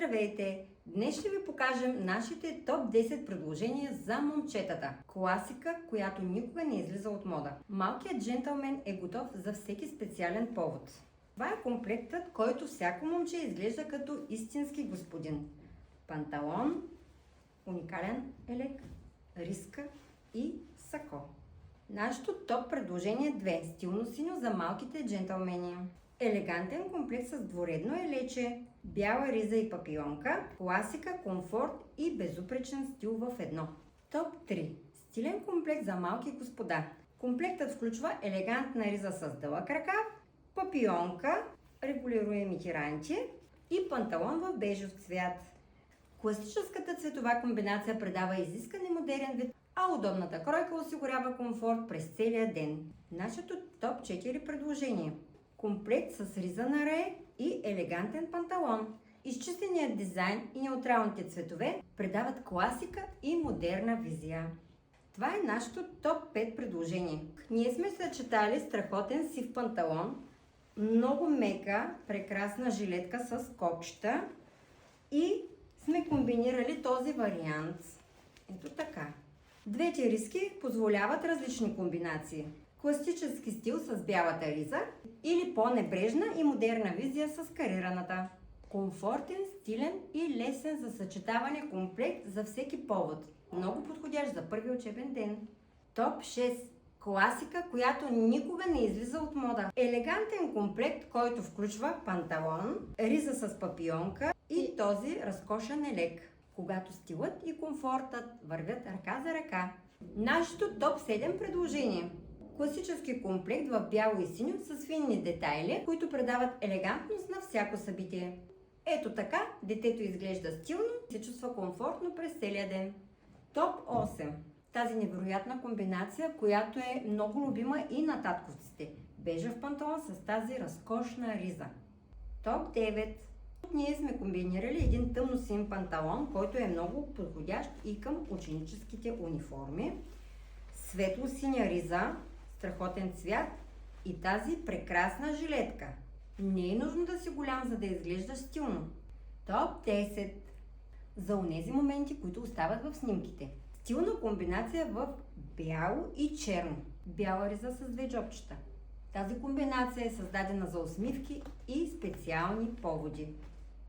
Здравейте! Днес ще ви покажем нашите топ 10 предложения за момчетата. Класика, която никога не излиза от мода. Малкият джентълмен е готов за всеки специален повод. Това е комплектът, който всяко момче изглежда като истински господин. Панталон, уникален елек, риска и сако. Нашето топ предложение е 2. Стилно синьо за малките джентълмени. Елегантен комплект с двуредно елече, бяла риза и папионка, класика, комфорт и безупречен стил в едно. Топ 3. Стилен комплект за малки господа. Комплектът включва елегантна риза с дълъг ръкав, папионка, регулируеми тиранти и панталон в бежов цвят. Класическата цветова комбинация придава изискан и модерен вид, а удобната кройка осигурява комфорт през целия ден. Нашето топ 4 предложение. Комплект с риза на рае и елегантен панталон. Изчистеният дизайн и неутралните цветове придават класика и модерна визия. Това е нашето топ 5 предложение. Ние сме съчетали страхотен сив панталон, много мека, прекрасна жилетка с копчета и сме комбинирали този вариант. Ето така. Двете риски позволяват различни комбинации. Класически стил с бялата риза или по-небрежна и модерна визия с карираната. Комфортен, стилен и лесен за съчетаване комплект за всеки повод. Много подходящ за първи учебен ден. Топ 6. Класика, която никога не излиза от мода. Елегантен комплект, който включва панталон, риза с папионка и този разкошен елек, когато стилът и комфортът вървят ръка за ръка. Нашето топ 7 предложение. Класически комплект в бяло и синьо с финни детайли, които придават елегантност на всяко събитие. Ето така, детето изглежда стилно и се чувства комфортно през целия ден. Топ 8. Тази невероятна комбинация, която е много любима и на татковците. Бежев панталон с тази разкошна риза. Топ 9. Тук ние сме комбинирали един тъмно син панталон, който е много подходящ и към ученическите униформи. Светло синя риза, страхотен цвят и тази прекрасна жилетка. Не е нужно да си голям, за да изглеждаш стилно. Топ 10. За онези моменти, които остават в снимките. Стилна комбинация в бяло и черно. Бяла риза с две джобчета. Тази комбинация е създадена за усмивки и специални поводи.